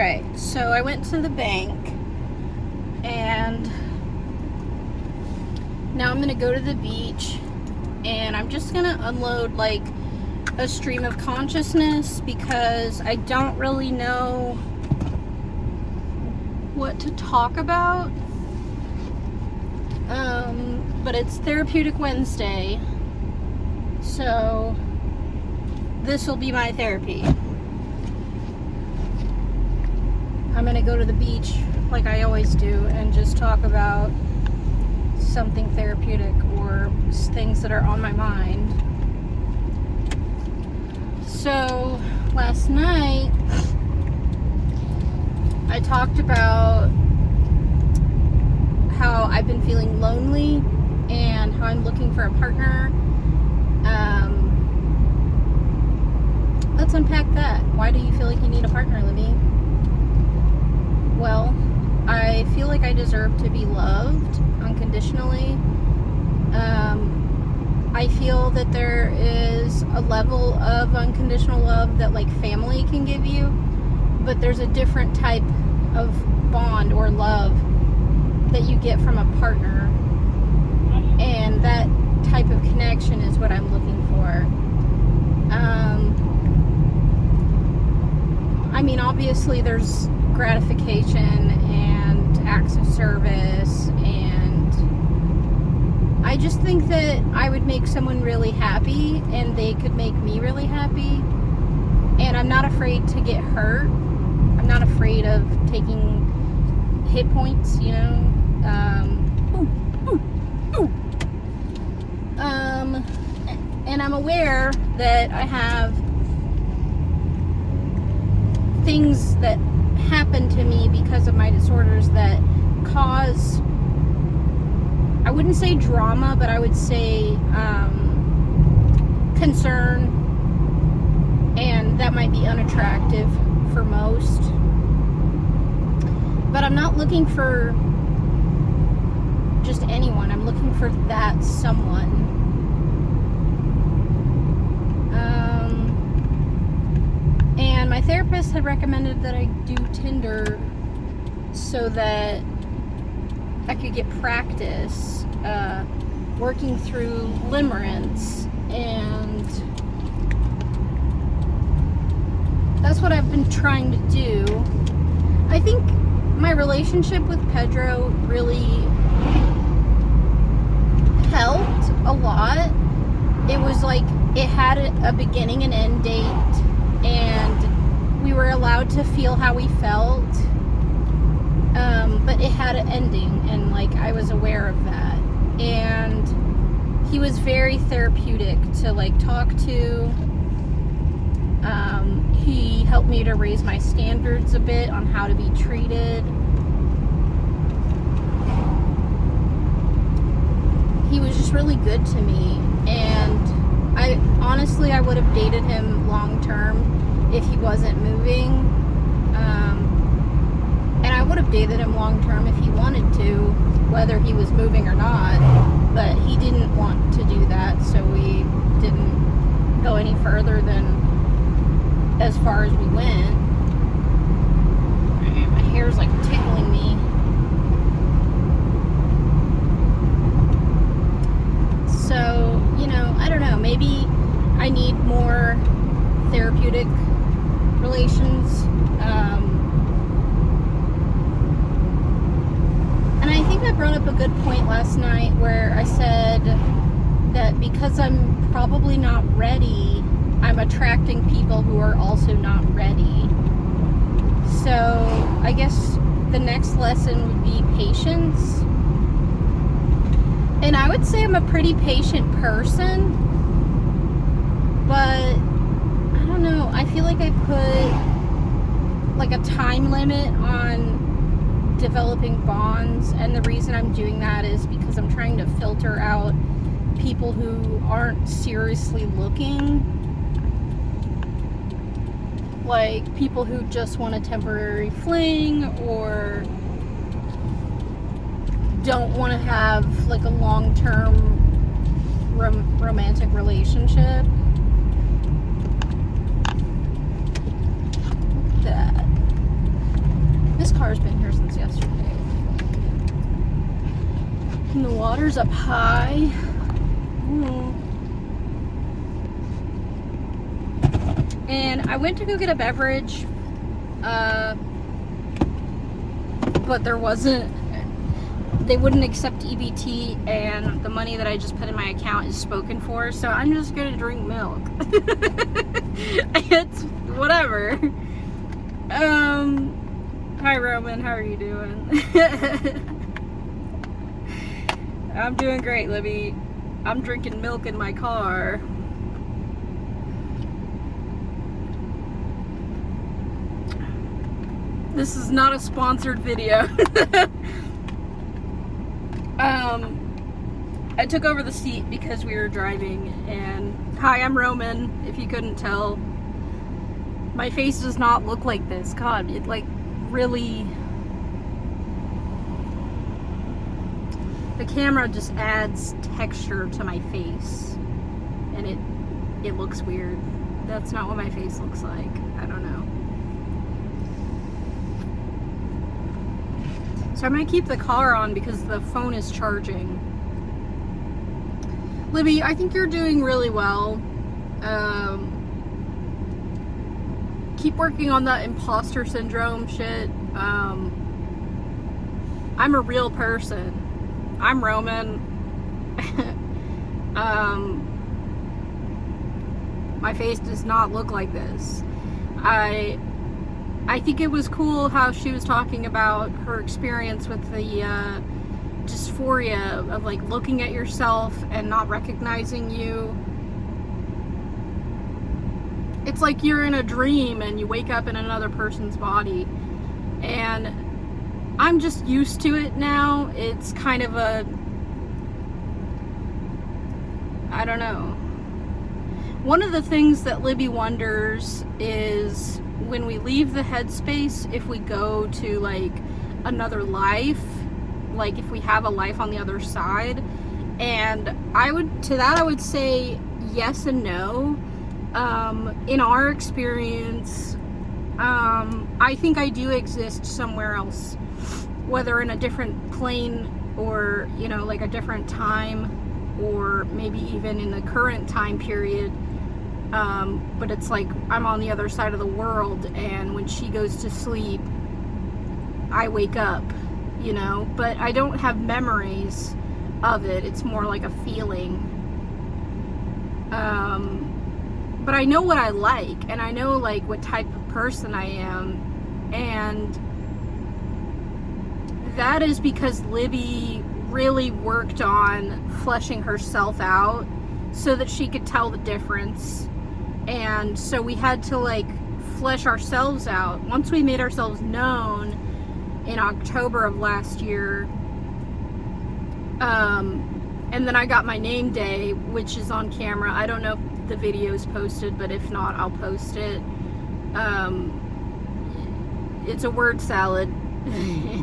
Alright, so I went to the bank and now I'm gonna go to the beach and I'm just gonna unload like a stream of consciousness because I don't really know what to talk about. But it's Therapeutic Wednesday, so this will be my therapy. I'm gonna go to the beach like I always do and just talk about something therapeutic or things that are on my mind. So last night I talked about how I've been feeling lonely and how I'm looking for a partner. Let's unpack that. Why do you feel like you need a partner, Libby? Well, I feel like I deserve to be loved unconditionally. I feel that there is a level of unconditional love that like family can give you, but there's a different type of bond or love that you get from a partner, and that type of connection is what I'm looking for. I mean, obviously there's gratification and acts of service, and I just think that I would make someone really happy and they could make me really happy, and I'm not afraid to get hurt. I'm not afraid of taking hit points, you know. And I'm aware that I have things that happen to me because of my disorders that cause, I wouldn't say drama, but I would say concern, and that might be unattractive for most. But I'm not looking for just anyone. I'm looking for that someone. And my therapist had recommended that I do Tinder so that I could get practice working through limerence, and that's what I've been trying to do. I think my relationship with Pedro really helped a lot. It was like it had a beginning and end date, and we were allowed to feel how we felt, but it had an ending, and like I was aware of that. And he was very therapeutic to like talk to. He helped me to raise my standards a bit on how to be treated. He was just really good to me, and I would have dated him long term if he wasn't moving, and I would have dated him long term if he wanted to, whether he was moving or not, but he didn't want to do that, so we didn't go any further than as far as we went. My hair's like tickling me. So, you know, I don't know, maybe I need more therapeutic relations. And I think I brought up a good point last night where I said that because I'm probably not ready, I'm attracting people who are also not ready. So I guess the next lesson would be patience. And I would say I'm a pretty patient person, but I don't know, I feel like I put like a time limit on developing bonds, and the reason I'm doing that is because I'm trying to filter out people who aren't seriously looking, like people who just want a temporary fling or don't want to have like a long-term romantic relationship. That Water's up high. And I went to go get a beverage, but there wasn't, they wouldn't accept EBT, and the money that I just put in my account is spoken for, so I'm just gonna drink milk. It's whatever. Hi Roman, how are you doing? I'm doing great, Libby. I'm drinking milk in my car. This is not a sponsored video. I took over the seat because we were driving, and hi, I'm Roman, if you couldn't tell. My face does not look like this. God, it like really, the camera just adds texture to my face, and it looks weird. That's not what my face looks like. I don't know. So I'm gonna keep the car on because the phone is charging. Libby, I think you're doing really well. Keep working on that imposter syndrome shit. I'm a real person. I'm Roman. My face does not look like this. I think it was cool how she was talking about her experience with the dysphoria of like looking at yourself and not recognizing you. It's like you're in a dream and you wake up in another person's body, and I'm just used to it now. It's kind of a, I don't know. One of the things that Libby wonders is when we leave the headspace, if we go to like another life, like if we have a life on the other side. And I would say yes and no. In our experience, I think I do exist somewhere else, whether in a different plane or, you know, like a different time, or maybe even in the current time period. But it's like I'm on the other side of the world, and when she goes to sleep, I wake up, you know, but I don't have memories of it. It's more like a feeling. But I know what I like, and I know like what type of person I am, and that is because Libby really worked on fleshing herself out so that she could tell the difference. And so we had to like flesh ourselves out. Once we made ourselves known in October of last year, and then I got my name day, which is on camera. I don't know if the video is posted, but if not, I'll post it. It's a word salad,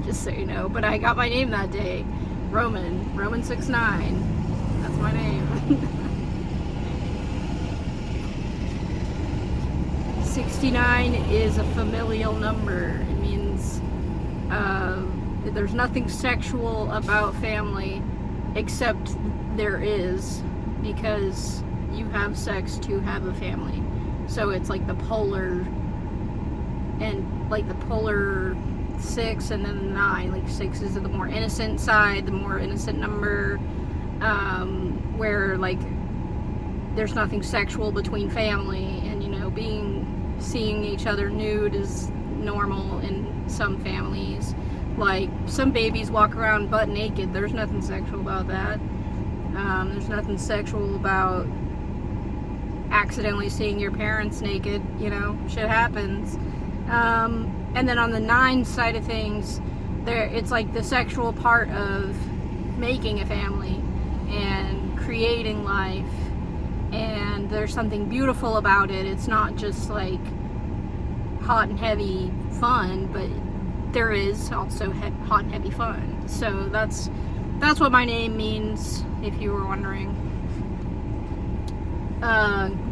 just so you know. But I got my name that day, Roman69. That's my name. 69 is a familial number. It means there's nothing sexual about family, except there is, because you have sex to have a family. So it's like the polar, and like the polar 6 and then 9. Like 6 is the more innocent side, the more innocent number, where like there's nothing sexual between family, and you know, seeing each other nude is normal in some families. Like some babies walk around butt naked. There's nothing sexual about that. There's nothing sexual about accidentally seeing your parents naked, you know, shit happens. And then on the 9 side of things, it's like the sexual part of making a family and creating life, and there's something beautiful about it. It's not just like hot and heavy fun, but there is also hot and heavy fun. So that's what my name means, if you were wondering.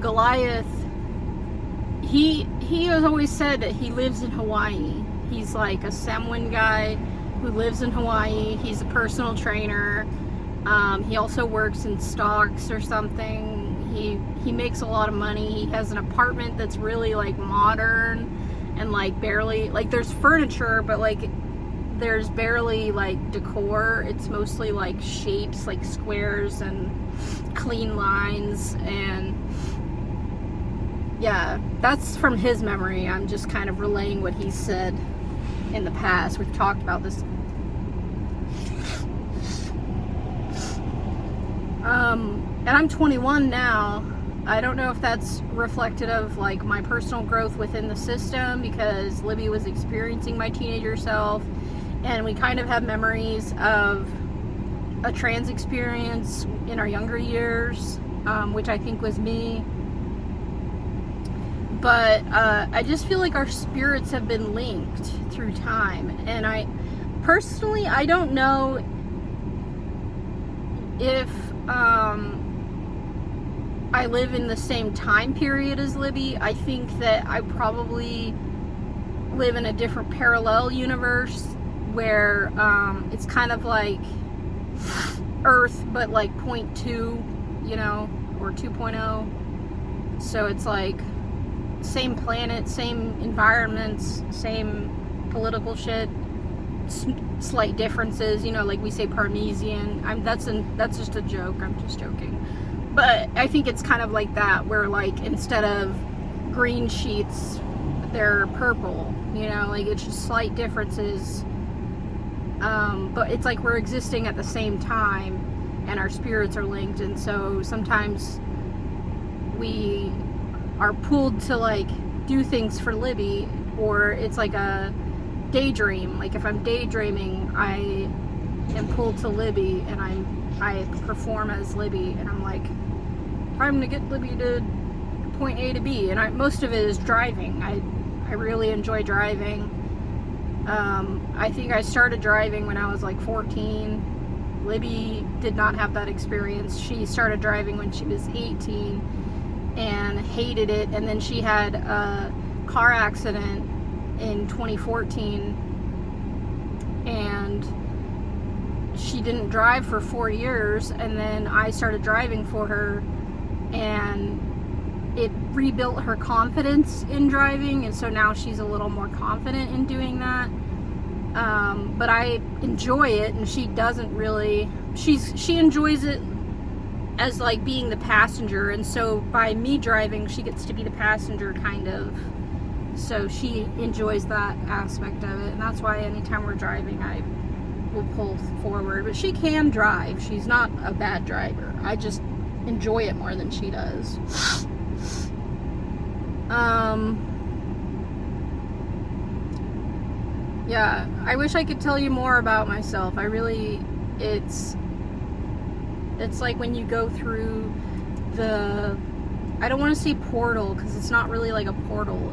Goliath, he has always said that he lives in Hawaii. He's like a Samoan guy who lives in Hawaii. He's a personal trainer. He also works in stocks or something. He makes a lot of money. He has an apartment that's really like modern and like barely like there's furniture, but like there's barely like decor. It's mostly like shapes, like squares and clean lines. And yeah, that's from his memory. I'm just kind of relaying what he said in the past. We've talked about this. And I'm 21 now. I don't know if that's reflective of like my personal growth within the system, because Libby was experiencing my teenager self, and we kind of have memories of a trans experience in our younger years, which I think was me. But I just feel like our spirits have been linked through time, and I personally, I don't know if I live in the same time period as Libby. I think that I probably live in a different parallel universe where it's kind of like Earth, but like 0.2, you know, or 2.0. So it's like same planet, same environments, same political shit, slight differences, you know, like we say Parmesian. That's just a joke. I'm just joking. But I think it's kind of like that, where like instead of green sheets, they're purple, you know, like it's just slight differences. But it's like we're existing at the same time and our spirits are linked, and so sometimes we are pulled to like do things for Libby, or it's like a daydream. Like if I'm daydreaming, I am pulled to Libby and I perform as Libby, and I'm like, time to get Libby to point A to B. And most of it is driving. I really enjoy driving. I think I started driving when I was like 14. Libby did not have that experience. She started driving when she was 18 and hated it, and then she had a car accident in 2014, and she didn't drive for 4 years, and then I started driving for her, and it rebuilt her confidence in driving, and so now she's a little more confident in doing that. But I enjoy it, and she doesn't really. She enjoys it as like being the passenger, and so by me driving, she gets to be the passenger, kind of. So she enjoys that aspect of it, and that's why anytime we're driving, I will pull forward. But she can drive. She's not a bad driver. I just enjoy it more than she does. Yeah, I wish I could tell you more about myself. It's like when you go through the, I don't want to say portal, because it's not really like a portal.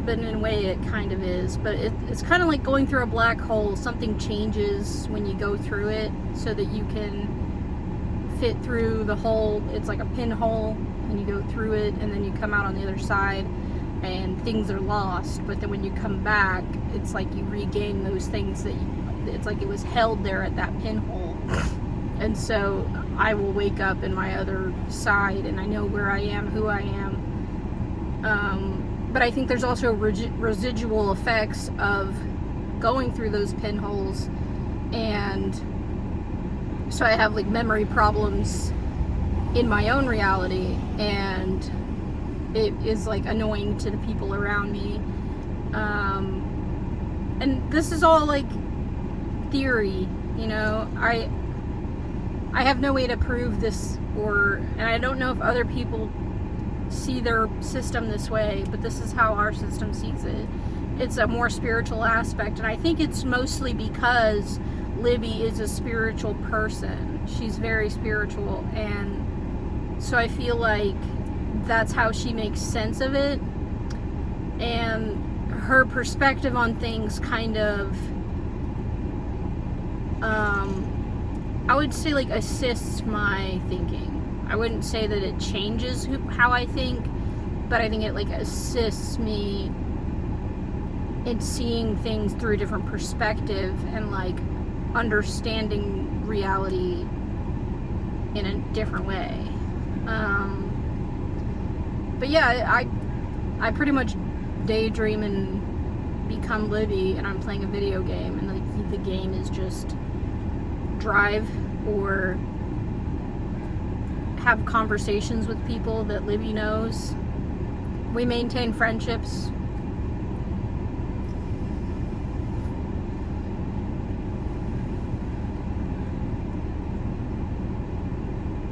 But in a way it kind of is. But it's kind of like going through a black hole. Something changes when you go through it so that you can fit through the hole. It's like a pinhole, and you go through it, and then you come out on the other side, and things are lost. But then when you come back, it's like you regain those things that it's like it was held there at that pinhole. And so I will wake up in my other side, and I know where I am, who I am. But I think there's also residual effects of going through those pinholes, and so I have like memory problems in my own reality, and it is like annoying to the people around me. And this is all like theory, you know. I have no way to prove this, and I don't know if other people see their system this way, but this is how our system sees it. It's a more spiritual aspect, and I think it's mostly because Libby is a spiritual person. She's very spiritual, and so I feel like that's how she makes sense of it, and her perspective on things kind of I would say like assists my thinking. I wouldn't say that it changes how I think, but I think it like assists me in seeing things through a different perspective, and like understanding reality in a different way. But yeah, I pretty much daydream and become Libby, and I'm playing a video game, and the game is just drive or have conversations with people that Libby knows. We maintain friendships.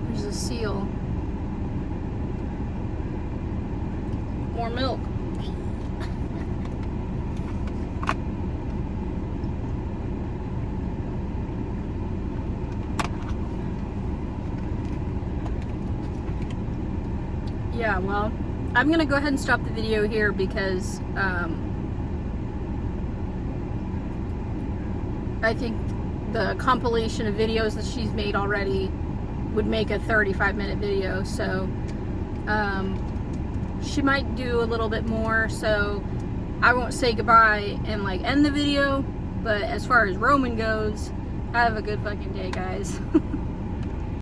There's a seal. More milk. Yeah, well, I'm gonna go ahead and stop the video here because I think the compilation of videos that she's made already would make a 35-minute video, so she might do a little bit more, so I won't say goodbye and like end the video. But as far as Roman goes, have a good fucking day, guys.